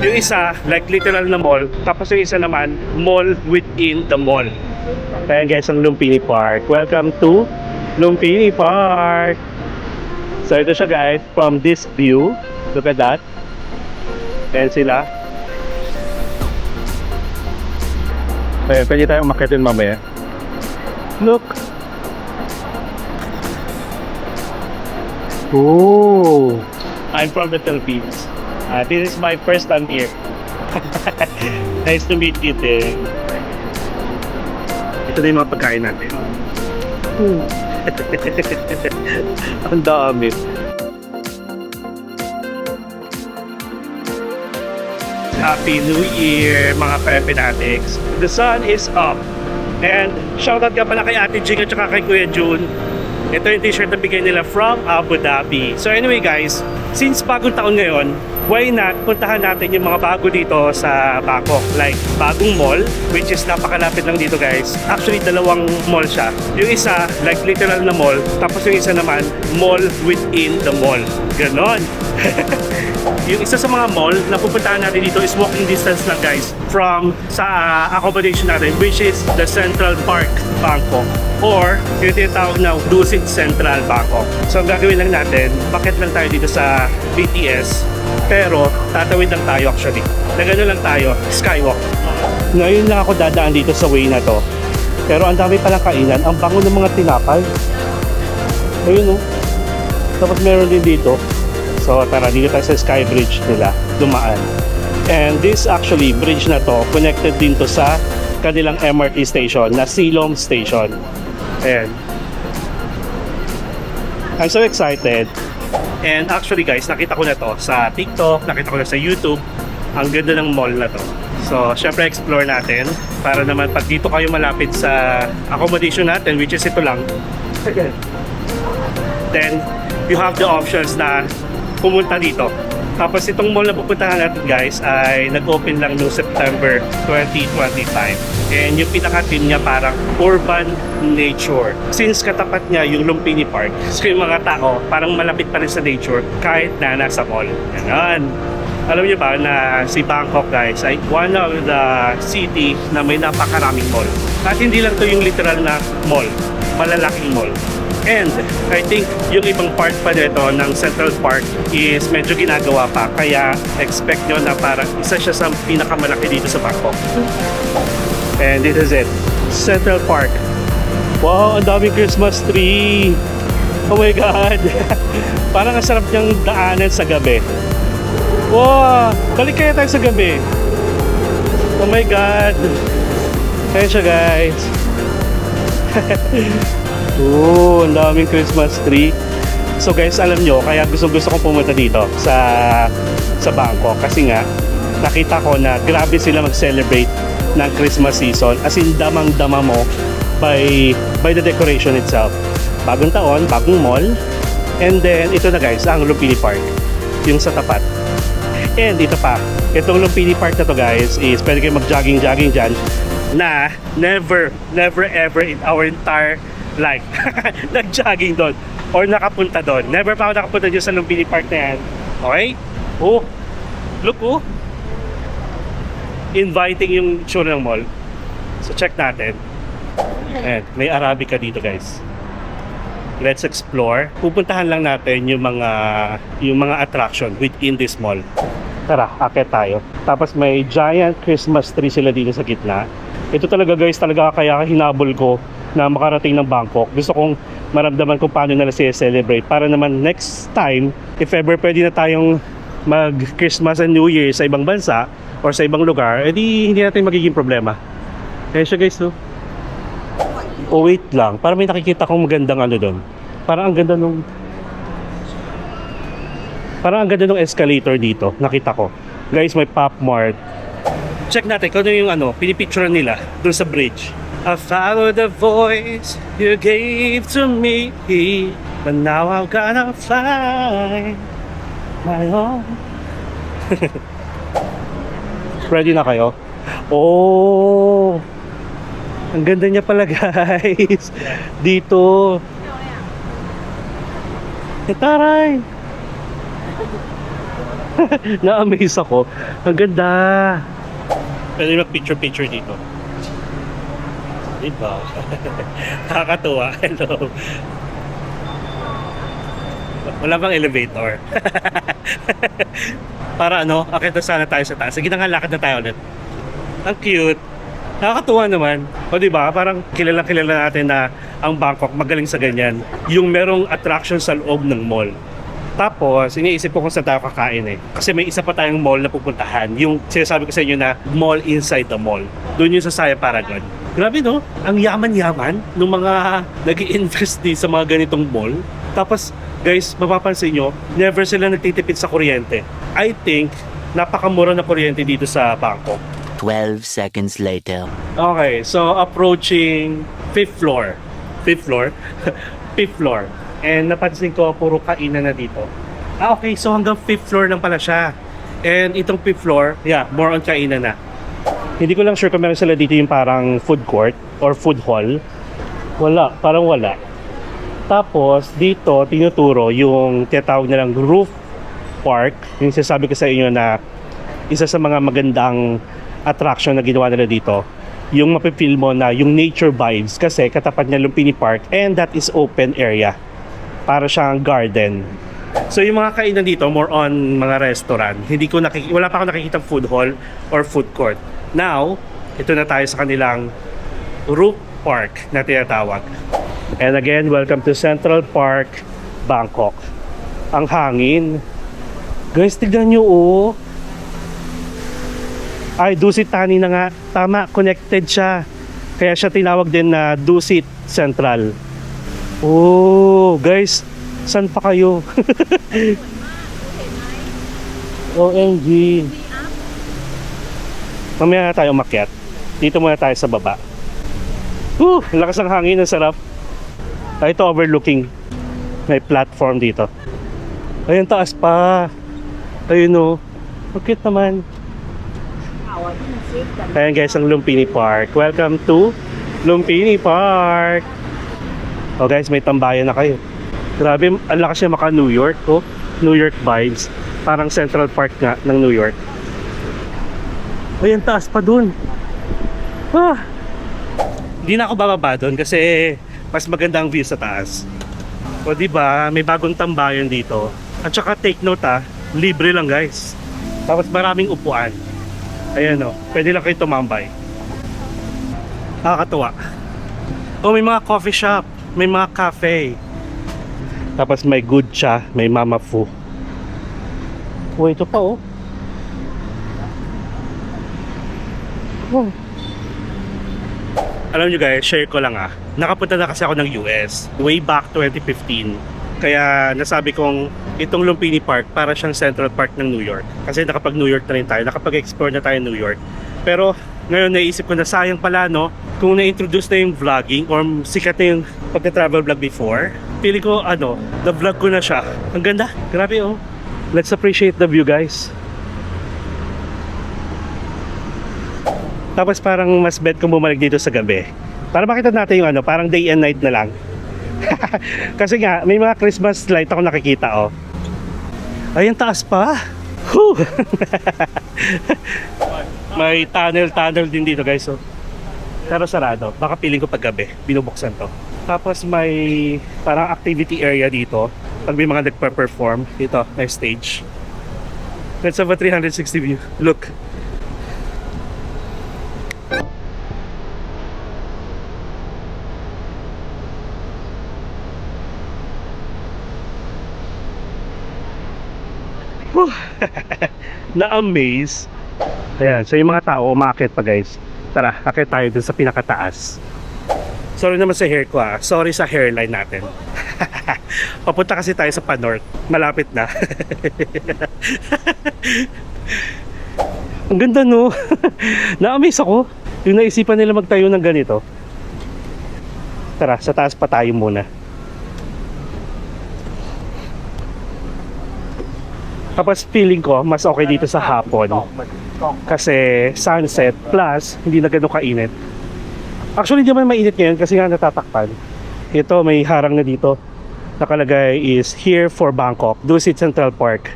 Yung isa, like literal na mall. Tapos yung isa naman, mall within the mall. Kaya guys, ang Lumpini Park. Welcome to Lumpini Park. So ito siya guys, from this view. Look at that. Ayan sila. Ayan, pwede tayong umakitin mamaya. Look. Oh, I'm from the Philippines. This is my first time here. Nice to meet you, Ting. Ito na yung mga pagkain natin. Ang dami. Happy New Year, mga Pepenatics. The sun is up. And shoutout ka pala kay Ate Jing at saka kay Kuya June. Ito yung t-shirt na bigay nila from Abu Dhabi. So anyway guys, since bagong taon ngayon, why not puntahan natin yung mga bago dito sa Bangkok. Like bagong mall, which is napakalapit lang dito guys. Actually dalawang mall siya. Yung isa, like literal na mall. Tapos yung isa naman, mall within the mall. Ganon. Yung isa sa mga mall na pupuntahan natin dito is walking distance lang guys from sa accommodation natin, which is the Central Park, Bangkok, or yung tinatawag na Dusit Central, Bangkok. So ang gagawin lang natin, bakit lang tayo dito sa BTS, pero tatawid lang tayo actually. Nagano lang tayo, skywalk. Ngayon lang ako dadaan dito sa way na to, pero ang dami palang kainan, ang bango ng mga tinapay. Ayun o. Tapos meron din dito. So tara, dito tayo sa Sky Bridge nila, dumaan. And this actually, bridge na to, connected din to sa kanilang MRT station, na Silom Station. Ayan. I'm so excited. And actually guys, nakita ko na to sa TikTok, nakita ko na sa YouTube. Ang ganda ng mall na to. So, syempre explore natin para naman pag dito kayo malapit sa accommodation natin, which is ito lang. Then, you have the options na pumunta dito. Tapos itong mall na pupuntahan natin guys ay nag-open lang noong September 2025. And yung pinaka-theme niya parang urban nature. Since katapat niya yung Lumpini Park, so yung mga tao parang malapit pa rin sa nature kahit na nasa mall. Ganon. Alam niyo ba na si Bangkok guys ay one of the city na may napakaraming mall. At hindi lang to yung literal na mall, malalaking mall. And I think yung ibang part pa dito ng Central Park is medyo ginagawa pa. Kaya expect nyo na parang isa siya sa pinakamalaki dito sa Bangkok. And this is it. Central Park. Wow, ang daming Christmas tree. Oh my God. Parang ang sarap niyang daanan sa gabi. Wow, balik kaya tayo sa gabi. Oh my God. Ayan siya guys. Oh, ang daming Christmas tree. So guys, alam nyo, kaya gusto kong pumunta dito sa Bangkok kasi nga nakita ko na grabe sila mag-celebrate ng Christmas season, as in damang-dama mo by the decoration itself. Bagong taon, bagong mall, and then ito na guys, ang Lumpini Park, yung sa tapat. And ito pa, itong Lumpini Park na to guys is pwede kayo mag-jogging dyan na never ever in our entire life nag-jogging doon or nakapunta doon. Never pa ako nakapunta dyan sa Lumpini Park na yan. Okay? Oh, look oh, inviting yung tsura ng mall. So check natin. And may Arabica dito guys. Let's explore. Pupuntahan lang natin yung mga attraction within this mall. Tara, akit tayo. Tapos may giant Christmas tree sila dito sa gitna. Ito talaga guys, talaga kaya hinabol ko na makarating ng Bangkok. Gusto kong maramdaman kung paano nila siya celebrate para naman next time, if ever pwede na tayong mag-Christmas and New Year sa ibang bansa or sa ibang lugar, edi hindi natin magiging problema. Kaya siya guys, oh. Oh wait lang, para may nakikita kong magandang ano doon. Parang ang ganda nung escalator dito, nakita ko. Guys, may Pop Mart. Check natin kung ano yung pinipicture nila doon sa bridge. I followed the voice you gave to me, but now I'm gonna fly my own. Ready na kayo? Oh, ang ganda niya pala guys. Dito. Taray. Na-amaze ako. Ang ganda. Pwede mag-picture-picture dito. Diba? Nakakatuwa. Hello. Wala bang elevator? Para ano, akit na sana tayo sa taas. Sige na nga, lakad na tayo ulit. Ang cute. Nakakatuwa naman. O diba, parang kilala natin na ang Bangkok magaling sa ganyan. Yung merong attraction sa loob ng mall. Tapos, iniisip ko kung saan tayo kakain eh. Kasi may isa pa tayong mall na pupuntahan. Yung sinasabi ko sa inyo na mall inside the mall. Doon yung sa Saya Paragon. Grabe no? Ang yaman-yaman ng mga nag-i-invest din sa mga ganitong mall. Tapos, guys, mapapansin nyo, never sila nagtitipid sa kuryente. I think, napakamura na kuryente dito sa Bangkok. 12 seconds later. Okay, so approaching 5th floor. 5th floor? 5th floor. And napansin ko, puro kainan na dito. Okay, so hanggang 5th floor lang pala siya. And itong 5th floor, yeah, more on kainan na. Hindi ko lang sure kung meron sila dito yung parang food court or food hall. Wala, parang wala. Tapos, dito, tinuturo yung tinatawag nilang roof park. Yung sinasabi ko sa inyo na isa sa mga magandang attraction na ginawa nila dito. Yung mapipil mo na yung nature vibes kasi katapat niya Lumpini Park and that is open area. Para siyang garden. So yung mga kainan dito, more on mga restaurant. Wala pa ako nakikita food hall or food court. Now, ito na tayo sa kanilang roof park na tinatawag. And again, welcome to Central Park, Bangkok. Ang hangin. Guys, tignan nyo oh. Ay, Dusit Thani na nga. Tama, connected siya. Kaya siya tinawag din na Dusit Central. Oh, guys, saan pa kayo? OMG. Mamaya na tayo umakyat. Dito muna tayo sa baba. Lakas ng hangin, ang sarap. Ito overlooking. May platform dito. Ayun, taas pa. Ayun o. Bakit naman? Ayan guys, ang Lumpini Park. Welcome to Lumpini Park. Oh guys, may tambayan na kayo. Grabe, ang lakas niya maka New York. Oh, New York vibes. Parang Central Park nga ng New York. Ayun, taas pa dun. Hindi na ako bababa dun kasi mas maganda ang view sa taas. O diba, may bagong tambayan dito. At saka take note libre lang guys. Tapos maraming upuan. Ayan o, pwede lang kayo tumambay. Nakakatuwa. O may mga coffee shop, may mga cafe. Tapos may good cha, may mama fu. O ito pa oh. Alam nyo guys, share ko lang nakapunta na kasi ako ng US way back 2015. Kaya nasabi kong itong Lumpini Park para siyang Central Park ng New York. Kasi nakapag New York na rin tayo, nakapag-explore na tayo ng New York. Pero ngayon naisip ko na sayang pala no, kung na-introduce na yung vlogging or sikat na yung pag-travel vlog before. Feeling ko na-vlog ko na siya. Ang ganda, grabe oh. Let's appreciate the view guys. Tapos parang mas bet kung bumalik dito sa gabi. Para makita natin yung parang day and night na lang. Kasi nga, may mga Christmas light ako nakikita oh. Ayun, taas pa. May tunnel din dito guys oh. Pero sarado, baka piling ko pag gabi binubuksan to. Tapos may parang activity area dito. Pag may mga nagpa-perform dito, may stage. Let's have a 360 view. Look. Na-amaze. Ayan, so yung mga tao umaakit pa guys. Tara, akit tayo dun sa pinakataas. Sorry naman sa hair ko sorry sa hairline natin. Papunta kasi tayo sa Panorth. Malapit na. Ang ganda no. Na-amaze ako. Yung naisipan nila magtayo ng ganito. Tara, sa taas pa tayo muna. Tapos feeling ko mas okay dito sa hapon kasi sunset plus hindi na gano'ng kainit. Actually hindi naman mainit ngayon kasi nga natatakpan. Ito may harang na dito nakalagay is here for Bangkok, Dusit Central Park.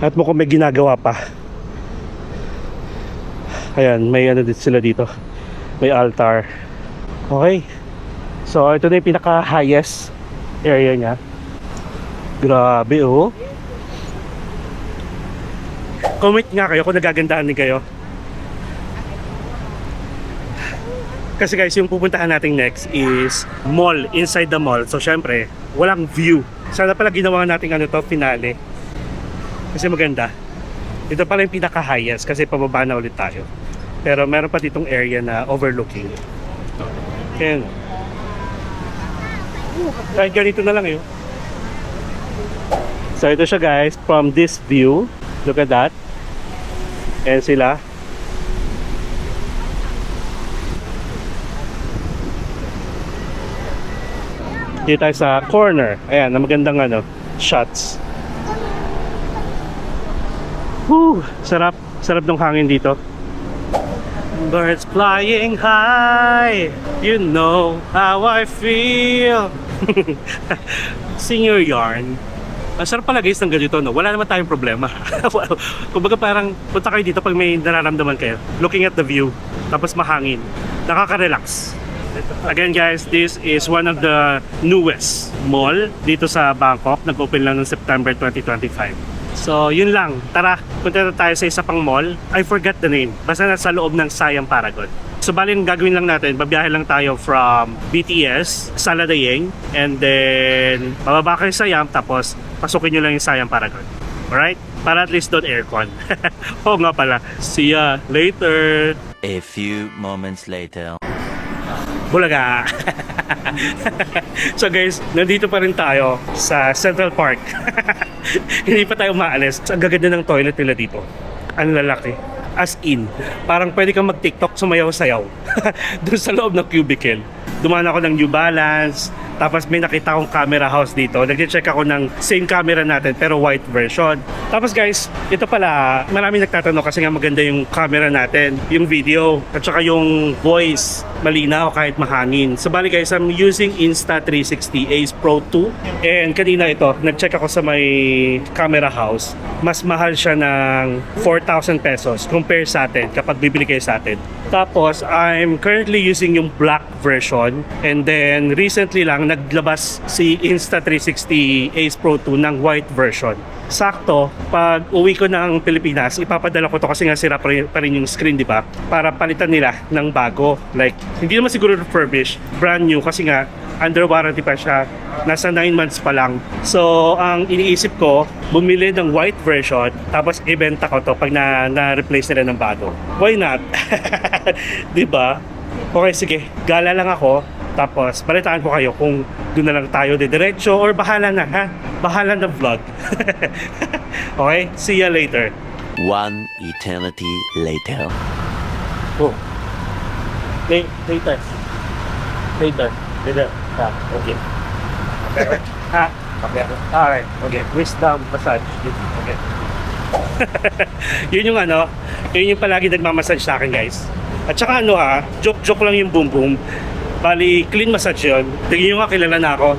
At mukhang may ginagawa pa. Ayan, may ano din sila dito. May altar. Okay. So, ito na yung pinaka-highest area niya. Grabe, oh. Comment nga kayo kung nagagandahan din kayo. Kasi guys, yung pupuntahan natin next is mall, inside the mall. So, syempre, walang view. Sana pala ginawa natin ano to, finale. Kasi maganda. Ito pala yung pinaka-highest kasi pababa na ulit tayo. Pero meron pa ditong area na overlooking. Ayan. Kahit ganito na lang yun. So ito siya guys, from this view. Look at that. Ayan sila. Dito tayo sa corner. Ayan, na magandang ano, shots. Woo! Sarap. Sarap ng hangin dito. Birds flying high. You know how I feel. Sing your yarn. Ang sarap pala guys ng ganito, no? Wala naman tayong problema. Kumbaga parang punta kayo dito pag may nararamdaman kayo. Looking at the view. Tapos mahangin. Nakaka-relax. Again guys, this is one of the newest mall dito sa Bangkok. Nag-open lang noong September 2025. So, yun lang. Tara, punta na tayo sa isa pang mall. I forgot the name. Basta nasa loob ng Siam Paragon. So, bali yung gagawin lang natin, babiyahe lang tayo from BTS, Saladayeng, and then bababa kayo sa Siam, tapos pasukin nyo lang yung Siam Paragon. Alright? Para at least doon aircon. Oo nga pala. See ya later! A few moments later. Bulaga! So guys, nandito pa rin tayo sa Central Park. Hindi pa tayo maalis. Ang gaganda ng toilet nila dito. Ang lalaki. As in, parang pwede kang mag-TikTok sumayaw-sayaw. Doon sa loob ng cubicle. Dumaan ako ng New Balance. Tapos may nakita akong camera house dito. Nag-check ako ng same camera natin pero white version. Tapos guys, ito pala, maraming nagtatanong kasi nga maganda yung camera natin, yung video, at saka yung voice, malinaw kahit mahangin. So bali guys, I'm using Insta360 Ace Pro 2. And kanina ito, nag-check ako sa may camera house. Mas mahal siya ng 4,000 pesos compare sa atin kapag bibili kayo sa atin. Tapos, I'm currently using yung black version. And then, recently lang, naglabas si Insta360 Ace Pro 2 ng white version. Sakto, pag uwi ko ng Pilipinas, ipapadala ko to kasi nga sira pa rin yung screen, di ba? Para palitan nila ng bago. Like, hindi naman siguro refurbished, brand new kasi nga, under warranty pa siya. Nasa 9 months pa lang. So, ang iniisip ko, bumili ng white version, tapos ibenta ko to pag na-replace nila ng bago. Why not? Diba? Okay, sige. Gala lang ako. Tapos, balitaan ko kayo kung doon na lang tayo diretso or bahala na, ha? Bahala na vlog. Okay? See ya later. One eternity later. Oh. Later. Later. Later. Ah, okay. Okay. Ha? Okay. Alright. Okay. Wisdom massage. Okay. Yun yung ano, yun yung palagi nagmamassage sa akin guys. At saka ano ha, joke-joke lang yung boom boom. Bali, clean massage yun. Tingin nyo nga, kilala na ako.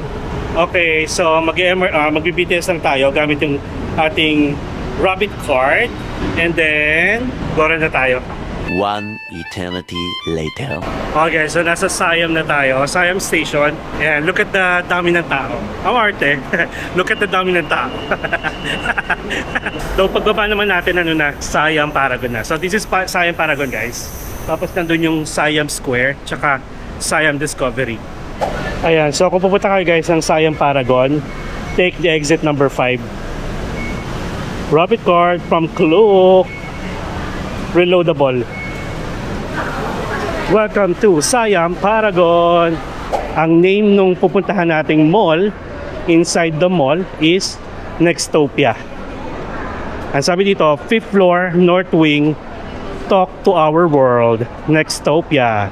Okay, so mag-BTS lang tayo gamit yung ating rabbit card. And then, gora na tayo. One eternity later. Okay, so nasa Siam na tayo. Siam Station. Ayan, look at the dami ng tao. Ang arte. Look at the dami ng tao. So, pagbaba naman natin, ano na, Siam Paragon na. So, this is Siam Paragon, guys. Tapos, nandun yung Siam Square, tsaka Siam Discovery. Ayan, so kung pupunta kayo guys ng Siam Paragon, take the exit number 5. Rapid card from Klook. Reloadable. Welcome to Siam Paragon. Ang name nung pupuntahan nating mall, inside the mall, is Nextopia. Ang sabi dito, 5th floor, north wing, talk to our world, Nextopia.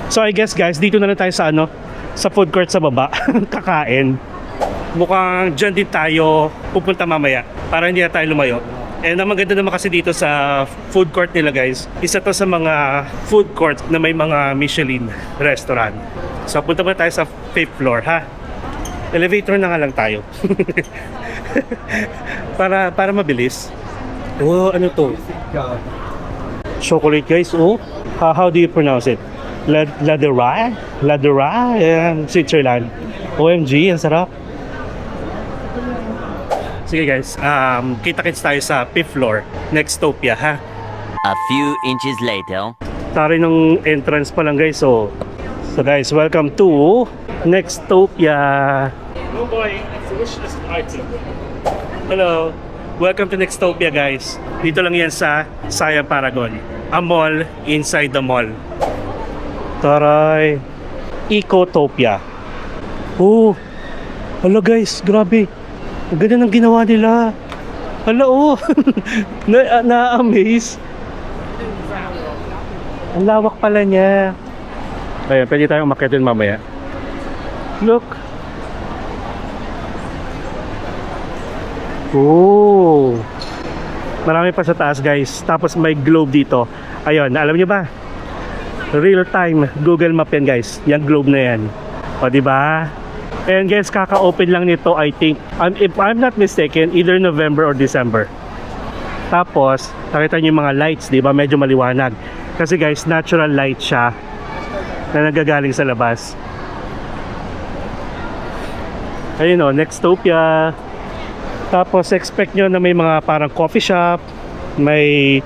So I guess guys, dito na lang tayo sa ano, sa food court sa baba, kakain. Mukhang dyan din tayo pupunta mamaya para hindi na tayo lumayo. And ang maganda naman kasi dito sa food court nila guys, isa to sa mga food court na may mga Michelin restaurant. So punta muna tayo sa 5th floor ha. Elevator na nga lang tayo. para mabilis. Oh, ano to? Chocolate guys, oh. How do you pronounce it? Ladera? Ladera? Ayan, Switzerland. OMG, ang sarap. Sige guys, kita-kits tayo sa 5th floor. Nextopia, ha? A few inches later. Tari ng entrance pa lang guys, so guys, welcome to Nextopia. Oh boy, hello. Welcome to Nextopia guys. Dito lang yan sa Saya Paragon. A mall inside the mall. Taray. Ecotopia. Oh. Hala guys, grabe. Ang ganda ng ginawa nila. Hala oh. Na-amaze. Ang lawak pala niya. Ayan, pwede tayong umakyat din mamaya. Look. Oh. Marami pa sa taas guys. Tapos may globe dito. Ayun, alam niyo ba? Real time Google Map yan guys. Yung globe na yan. O diba? And guys, kaka-open lang nito I think. If I'm not mistaken, either November or December. Tapos, nakita niyo yung mga lights, diba? Medyo maliwanag. Kasi guys, natural light siya na nagagaling sa labas. Ayun o, Nextopia. Tapos expect nyo na may mga parang coffee shop, may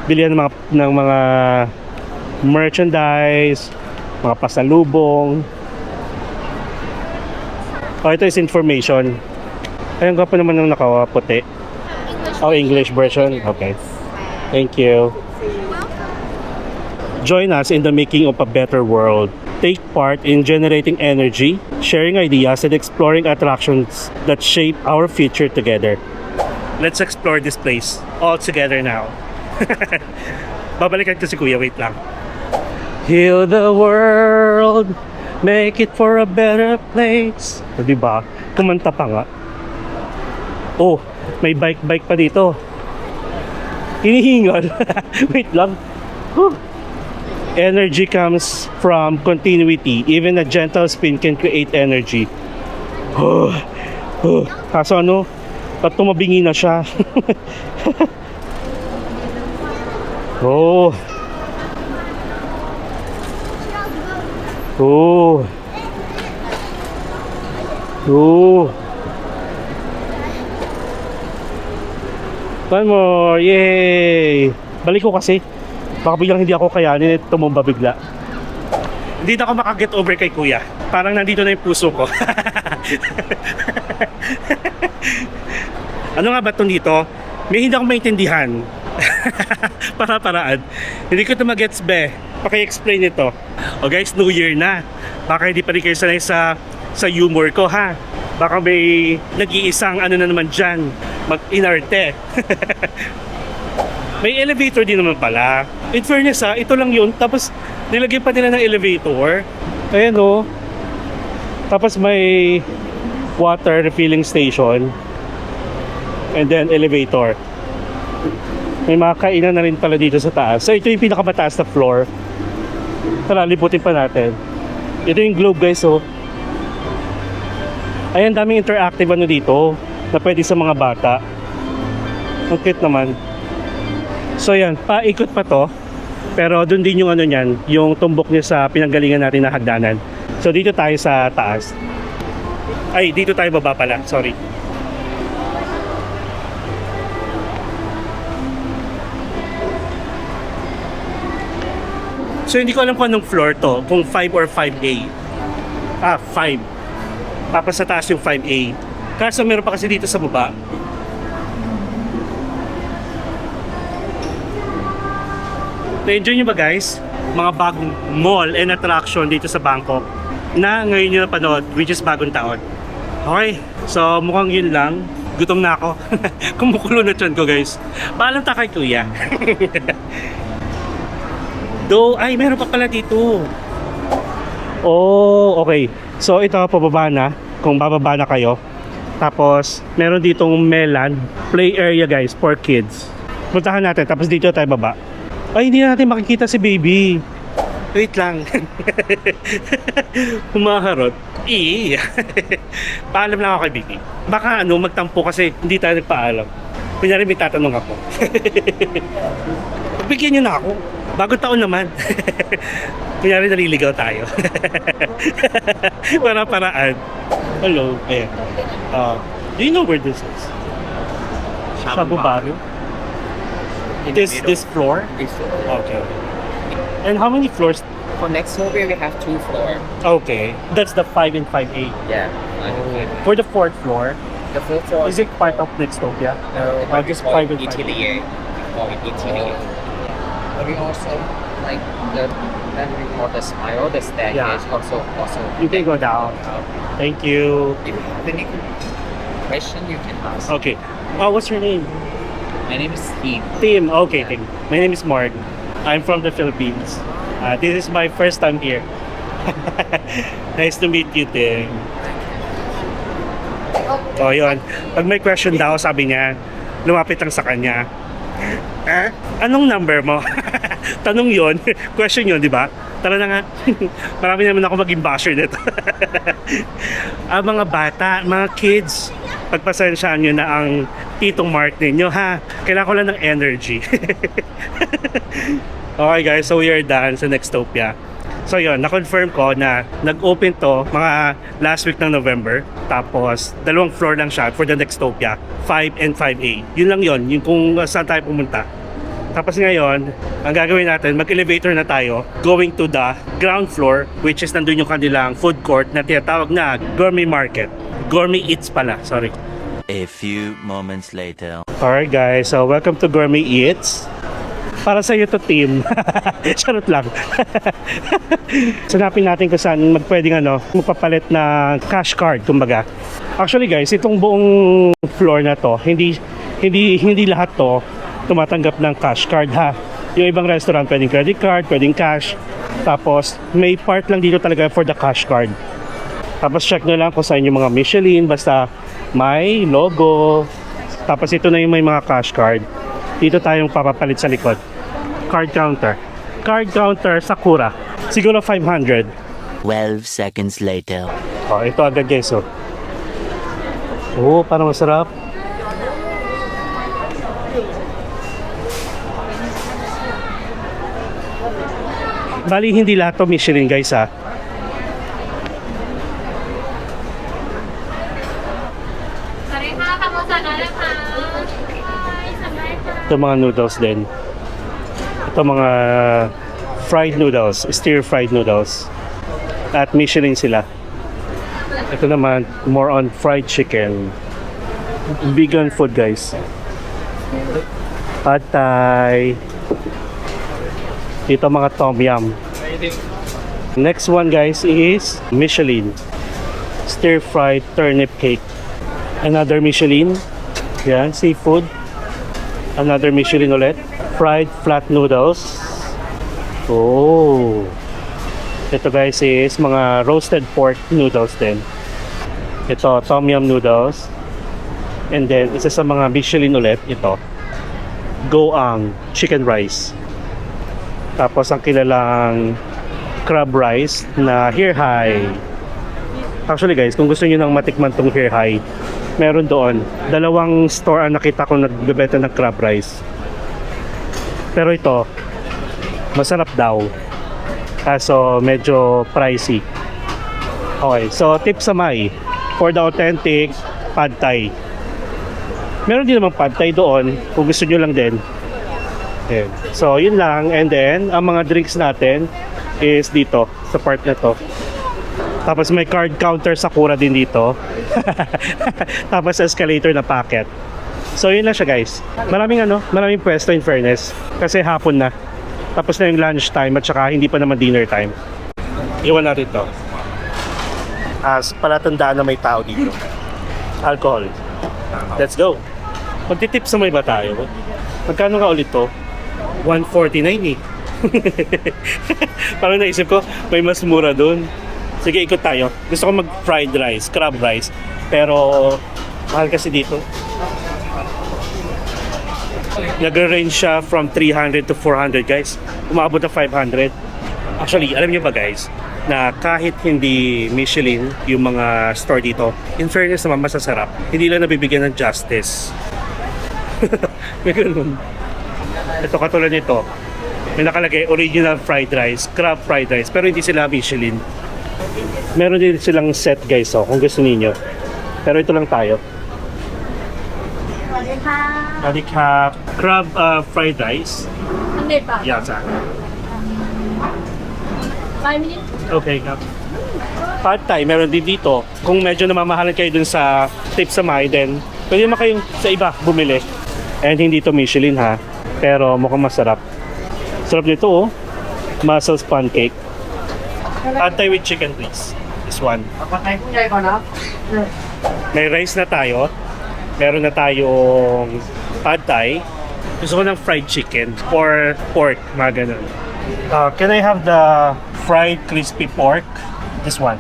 bilihan ng mga merchandise, mga pasalubong. Ito is information. Ayun ka pa naman ng nakaputi. English version. Okay. Thank you. Join us in the making of a better world. Take part in generating energy, sharing ideas, and exploring attractions that shape our future together. Let's explore this place all together now. Babalikan ko si Kuya, wait lang. Heal the world, make it for a better place. O, diba? Kumanta pa nga. Oh, may bike pa dito. Hinihingal. Wait lang. Whew. Energy comes from continuity. Even a gentle spin can create energy. Kaso ano, ba't tumabingi na siya? Oh. Oh. Oh. One more. Yay. Balik ko kasi. Baka biglang hindi ako kayanin at tumumba bigla. Hindi na ako makaget over kay Kuya. Parang nandito na yung puso ko. Ano nga ba itong dito? May hindi ako maintindihan. Para-paraan. Hindi ko ito magets be. Paki-explain ito. O guys, New Year na. Baka hindi pa rin kayo sanay sa humor ko ha. Baka may nag-iisang ano na naman dyan. Mag-inarte. May elevator din naman pala. In fairness ha, ito lang yun. Tapos nilagyan pa nila ng elevator. Ayan o. Tapos may water refilling station. And then elevator. May mga kainan na rin pala dito sa taas. So ito yung pinakamataas na floor. Tara, liputin pa natin. Ito yung globe guys oh. Ayan, daming interactive ano dito. Na pwede sa mga bata. Ang cute naman. So yan, paikot pa to. Pero doon din yung ano niyan, yung tumbok niya sa pinanggalingan natin na hagdanan. So dito tayo sa taas. Ay, dito tayo baba pala. Sorry. So hindi ko alam kung anong floor to, kung 5 or 5A. 5. Tapos sa taas yung 5A. Kaso meron pa kasi dito sa baba. Na-enjoy nyo ba guys? Mga bagong mall and attraction dito sa Bangkok na ngayon nyo napanood, which is bagong taon. Okay, so mukhang yun lang. Gutom na ako. Kumukulo na tiyan ko guys. Paalam ta kay Kuya. Ay meron pa pala dito. Oh, okay. So ito, pababa na. Kung bababa na kayo. Tapos, meron ditong Meland play area guys for kids. Puntahan natin, tapos dito tayo baba. Ay, hindi natin makikita si baby. Wait lang. Humaharot. Paalam lang ako kay Vicky. Baka magtampo kasi hindi tayo nagpaalam. Kunyari may tatanong ako. Bigyan niyo na ako. Bagong taon naman. Kunyari naliligaw tayo. Para-paraan. Hello. Ayan. Do you know where this is? Shabu Baru? This floor? Okay. And how many floors? For next movie, we have 2 floors. Okay. That's the 5 and 5A. Yeah. For the 4th floor, The 4th floor is it part of Nextopia? no, just call it private ETDA. We call it ETDA. But we also like then we call the spiral, the staircase also. You can go down. Thank you. If you have any question, you can ask. Okay. What's your name? My name is Steve. Tim. Okay, Tim. My name is Mark. I'm from the Philippines. This is my first time here. Nice to meet you, Tim. Oh, yun. Pag may question daw, sabi niya, lumapit lang sa kanya. Anong number mo? Tanong yon, question yon, di ba? Tara na nga. Marami naman ako maging basher nito. Mga bata, mga kids, pagpasensyaan nyo na ang titong Mark ninyo, ha? Kailangan ko lang ng energy. Okay guys, so we are done sa Nextopia. So yun, na-confirm ko na nag-open to mga last week ng November. Tapos, 2 floor lang siya for the Nextopia, 5 and 5A. Yun lang yun, yung kung saan tayo pumunta. Tapos ngayon, ang gagawin natin, mag-elevator na tayo going to the ground floor, which is nandun yung kanilang food court na tinatawag na Gourmet Market. Gourmet Eats pala, sorry. A few moments later. Alright guys, so welcome to Gourmet Eats. Para sa iyo to, Team. Charot lang. Sanapin natin kung saan pwedeng magpapalit na cash card, kumbaga. Actually guys, itong buong floor na to, hindi lahat to tumatanggap ng cash card, ha. Yung ibang restaurant pwedeng credit card, pwedeng cash. Tapos may part lang dito talaga for the cash card. Tapos check nyo lang kung saan yung mga Michelin, basta may logo. Tapos ito na yung may mga cash card. Dito tayong papapalit sa likod. Card counter. Card counter, Sakura. Siguro 500. 12 seconds later. Oh, ito agad guys, oh. Oh, parang masarap. Bali, hindi lahat to Michelin guys, ha. Ito mga noodles din. Ito mga fried noodles, stir fried noodles. At Michelin sila. Ito naman, more on fried chicken. Vegan food guys. Pad Thai. Dito mga tom yum. Next one guys is Michelin. Stir fried turnip cake. Another Michelin. Yan, seafood. Another Michelin ulit. Fried flat noodles. Oh. Ito guys is mga roasted pork noodles din. Ito, tom yum noodles. And then, isa sa mga Michelin ulit, ito. Goang chicken rice. Tapos ang kilalang crab rice na here high. Actually guys, kung gusto niyo nang matikman tong here high, meron doon. 2 store ang nakita ko nagbebenta ng crab rice. Pero ito, masarap daw. Kaso medyo pricey. Okay, so tip sa May for the authentic Pad Thai. Meron din namang Pad Thai doon kung gusto nyo lang din. Okay. So yun lang, and then ang mga drinks natin is dito sa part na to. Tapos may card counter Sakura din dito. Tapos escalator na packet. So yun lang siya guys. Maraming pwesto in fairness. Kasi hapon na. Tapos na yung lunch time at saka hindi pa naman dinner time. Iwan natin to. As palatandaan na may tao dito. Alcohol. Let's go. Magtitip sa may ba tayo? Magkano nga ulit to? 149 eh. Parang naisip ko, may mas mura dun. Sige, ikot tayo. Gusto ko mag fried rice, crab rice. Pero mahal kasi dito. Nag-range siya from 300 to 400 guys. Umabot na 500. Actually, alam niyo ba guys, na kahit hindi Michelin yung mga store dito, in fairness naman masasarap, hindi lang nabibigyan ng justice. May ganun. Ito katulad nito, may nakalagay original fried rice, crab fried rice, pero hindi sila Michelin. Meron din silang set guys, oh, kung gusto niyo. Pero ito lang tayo. Halika, crab fried rice. อันเด็ดป่ะ Yeah, sa. 5 minutes Okay, Kap. Pad Thai, meron din dito. Kung medyo namamahalan kayo dun sa tip sa Maiden, pwede naman kayong sa iba bumili. And hindi to Michelin ha, pero mukhang masarap. Sarap nito oh. Mussels pancake. Pad Thai with chicken please. This one. May rice na tayo. Meron na tayong Pad Thai. Gusto ko ng fried chicken or pork, mga ganun. Can I have the fried crispy pork? This one.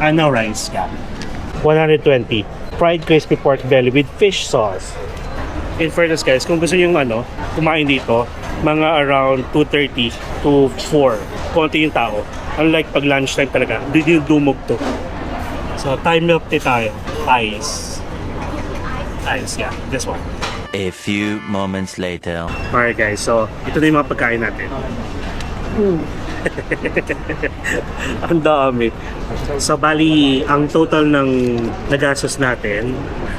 No rice, yeah. 120. Fried crispy pork belly with fish sauce. In fairness guys, kung gusto nyo kumain dito, mga around 2:30 to 4. Konti yung tao. Unlike pag lunchtime talaga, dumog to. So, Thai milk tea tayo. Ice. Ice, yeah. This one. A few moments later. Alright guys, so ito na yung mga pagkain natin. Ang dami. So bali, ang total ng nagastos natin,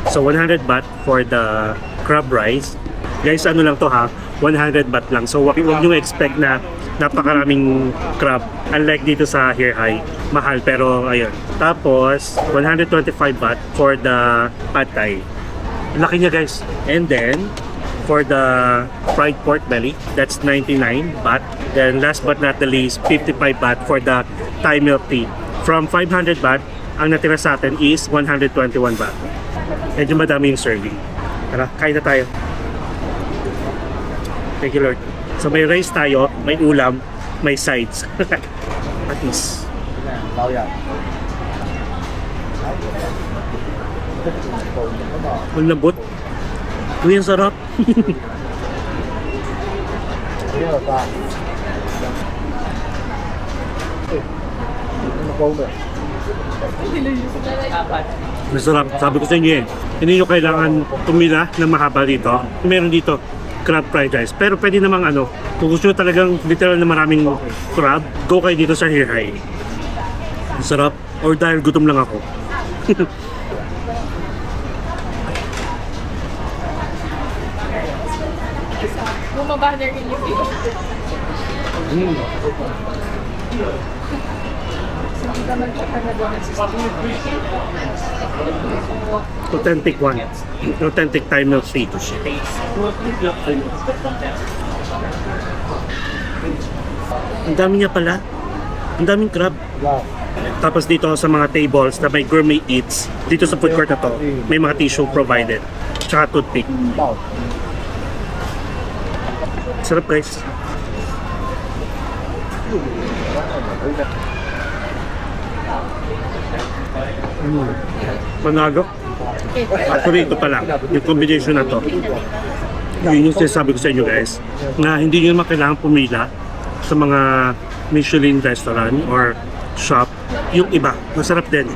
so 100 baht for the crab rice. Guys, ano lang to ha, 100 baht lang. So wag nyo expect na napakaraming crab. Unlike dito sa Here High, mahal pero ayun. Tapos, 125 baht for the pad thai. Laki niya guys. And then, for the fried pork belly, that's 99 baht. Then last but not the least, 55 baht for the Thai milk tea. From 500 baht, ang natira sa atin is 121 baht. Medyo madami yung serving. Tara, kain na tayo. Thank you Lord. So may rice tayo, may ulam, may sides. At least. Ang lambot. Uy, ang sarap. Masarap. Sabi ko sa inyo hindi nyo kailangan tumila ng mahaba dito. Meron dito crab fried rice. Pero pwede namang kung gusto nyo talagang literal na maraming crab, go kayo dito sa Here High. Masarap. Or dahil gutom lang ako. Bumaba na rin yung video. Authentic one. Authentic Thai milk tea. Ang dami niya pala. Ang daming crab. Tapos dito sa mga tables na may gourmet eats, dito sa food court na to, may mga tissue provided. Tsaka toothpick. Sarap guys. Panalo. Actually ito pala, yung combination na to. Yun yung sinasabi ko sa inyo guys, na hindi nyo naman kailangan pumila sa mga Michelin restaurant or shop. Yung iba, masarap din.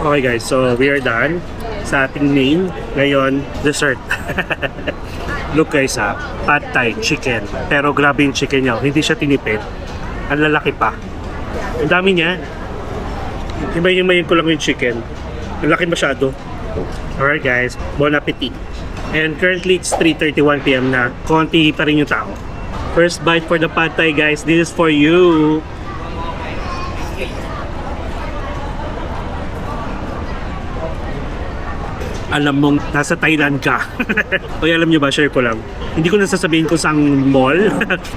Okay guys, so we are done sa ating main. Ngayon, dessert. Look guys ha, pad thai chicken. Pero grabe yung chicken niya, hindi siya tinipid. Ang lalaki pa. Ang dami niya. Himayin ko lang yung chicken. Ang laki masyado. Alright guys, bon appetit. And currently it's 3:31 PM na. Konti pa rin yung tao. First bite for the pad thai guys. This is for you. Alam mong nasa Thailand ka. O alam nyo ba, share ko lang. Hindi ko nasasabihin kung saang mall.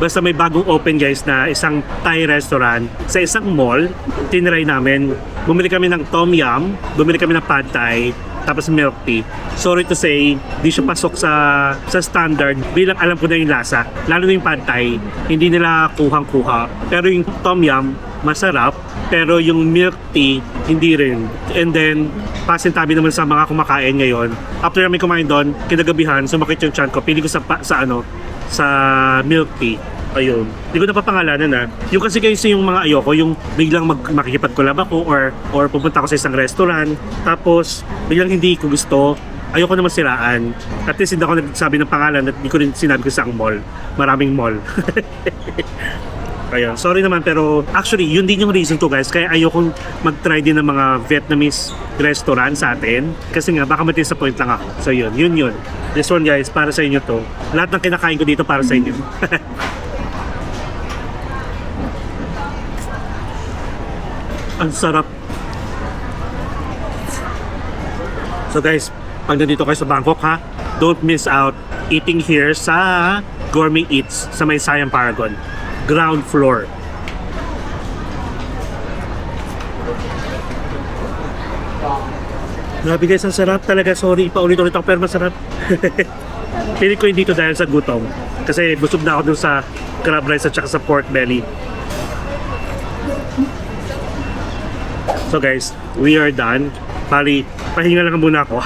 Basta may bagong open guys na isang Thai restaurant. Sa isang mall, tinry namin. Bumili kami ng tom yum, bumili kami ng pad thai, tapos milk tea. Sorry to say, di siya pasok sa standard bilang alam ko na yung lasa. Lalo na yung pad thai, hindi nila kuhang-kuha. Pero yung tom yum, masarap. Pero yung milk tea, hindi rin. And then, pasintabi naman sa mga kumakain ngayon. After namin kumain doon, kinagabihan, sumakit yung tiyan ko. Pili ko sa sa milk tea. Ayun. Hindi ko napapangalanan na. Yung kasi yung mga ayoko, yung biglang makikipag-collab ako or pupunta ako sa isang restaurant, tapos biglang hindi ko gusto, ayoko naman siraan. At least hindi ako nagsabi ng pangalan at hindi ko rin sinabi ko sa mall. Maraming mall. Ayun, sorry naman pero actually yun din yung reason ko guys kaya ayokong mag-try din ng mga Vietnamese restaurant sa atin kasi nga baka ma-disappoint lang ako. So yun. This one guys, para sa inyo to. Lahat ng kinakain ko dito para sa inyo. Ang sarap. So guys, pag nandito kayo sa Bangkok ha, don't miss out eating here sa Gourmet Eats sa may Siam Paragon. Ground floor. Grabe guys, ang sarap talaga. Sorry, paulit-ulit ako pero masarap. Pili ko hindi dito dahil sa gutom. Kasi busog na ako dun sa crab rice at saka sa pork belly. So guys, we are done. Bali, pahinga lang muna ako.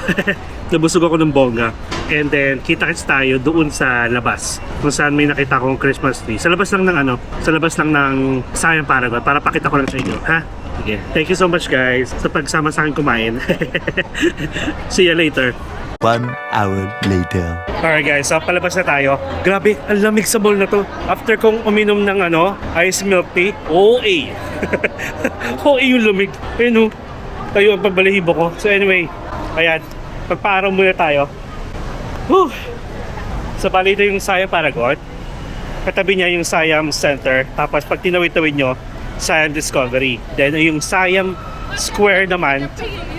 Nabusog ako ng bongga. And then, kita-kits tayo doon sa labas. Kung saan may nakita akong Christmas tree. Sa labas lang ng sa labas lang ng Siam Paragon. Para pakita ko lang sa inyo, ha? Sige. Thank you so much guys sa pagsama sa akin kumain. See you later. 1 hour later. Alright guys, so palabas na tayo. Grabe, ang lamig sa mall na to. After kong uminom ng ice milk tea, OA. OA yung lamig. Ayun tayo ang pagbalahibo ko. So anyway, ayan, magpaaraw muna tayo. Whew. So bali ito yung Siam Paragon. Katabi niya yung Siam Center. Tapos pag tinawid-tawid nyo, Siam Discovery. Then yung Siam Square naman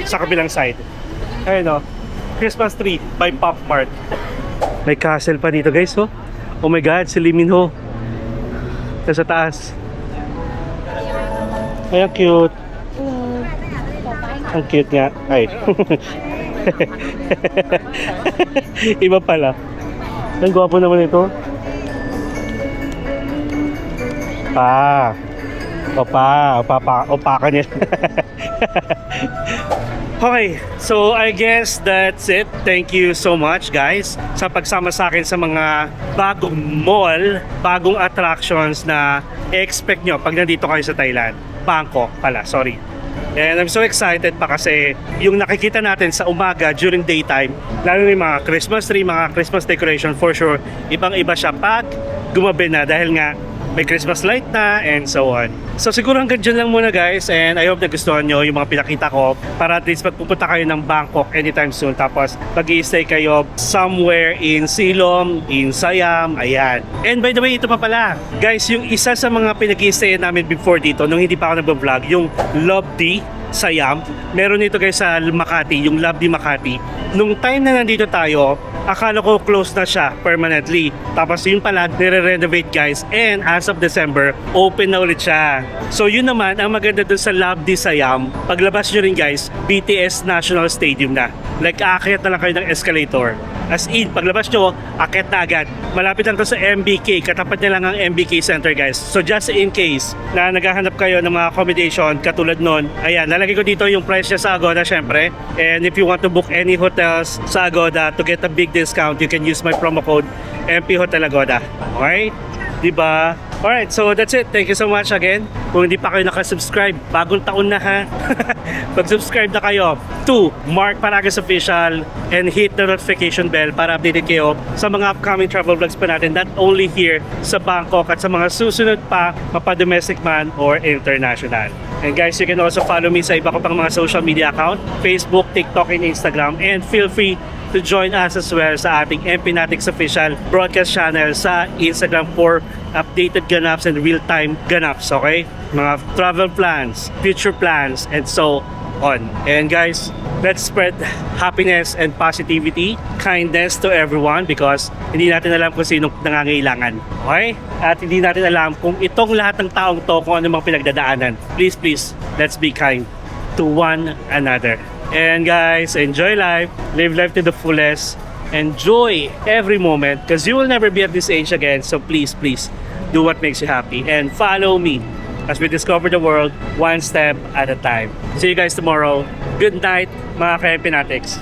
sa kabilang side. Ayun Christmas tree by Pop Mart. May castle pa dito guys Oh my god, si Lee Min Ho. Nasa taas. Ay, ang cute. Ang cute nga. Ay. Iba pala. Ang gwapo naman ito. Opa ka niya. Okay, so I guess that's it. Thank you so much guys sa pagsama sa akin sa mga bagong mall, bagong attractions na expect nyo pag nandito kayo sa Thailand. Bangkok pala, sorry. And I'm so excited pa kasi yung nakikita natin sa umaga during daytime, lalo yung mga Christmas tree, mga Christmas decoration, for sure, ibang-iba siya pag gumabi na dahil nga may Christmas light na and so on. So siguro hanggang dyan lang muna guys, and I hope nagustuhan nyo yung mga pinakita ko para at least magpupunta kayo ng Bangkok anytime soon, tapos mag-i-stay kayo somewhere in Silom, in Siam, ayan. And by the way, ito pa pala guys, yung isa sa mga pinag-i-stay namin before dito nung hindi pa ako nag-vlog, yung Love D Siam, meron nito guys sa Makati, yung Love D Makati. Nung time na nandito tayo, akala ko close na siya permanently. Tapos yun pala, nire-renovate guys. And as of December, open na ulit siya. So yun naman, ang maganda dun sa Love D Siam, paglabas nyo rin guys, BTS National Stadium na. Like, aakyat na lang kayo ng escalator. As in, paglabas nyo, akyat na agad. Malapit lang to sa MBK. Katapat niya lang ang MBK Center guys. So just in case na naghahanap kayo ng mga accommodation katulad nun, ayan, lalagay ko dito yung price niya sa Agoda syempre. And if you want to book any hotels sa Agoda to get a big discount, you can use my promo code MP Hotel Agoda. Okay? Diba? Alright, so that's it. Thank you so much again. Kung hindi pa kayo nakasubscribe, bagong taon na ha. Pag-subscribe na kayo to Mark Paragas Official and hit the notification bell para updated kayo sa mga upcoming travel vlogs pa natin, not only here sa Bangkok at sa mga susunod pa, mapa-domestic man or international. And guys, you can also follow me sa iba ko pang mga social media account, Facebook, TikTok, and Instagram. And feel free to join us as well sa ating MP Natics Official broadcast channel sa Instagram for updated ganaps and real-time ganaps, okay? Mga travel plans, future plans, and so on. And guys, let's spread happiness and positivity, kindness to everyone because hindi natin alam kung sino nangangailangan. Okay? At hindi natin alam kung itong lahat ng taong to kung ano mga pinagdadaanan. Please, please, let's be kind to one another. And guys, enjoy life, live life to the fullest, enjoy every moment because you will never be at this age again. So please, please, do what makes you happy and follow me as we discover the world one step at a time. See you guys tomorrow. Good night, mga ka-MP Natics.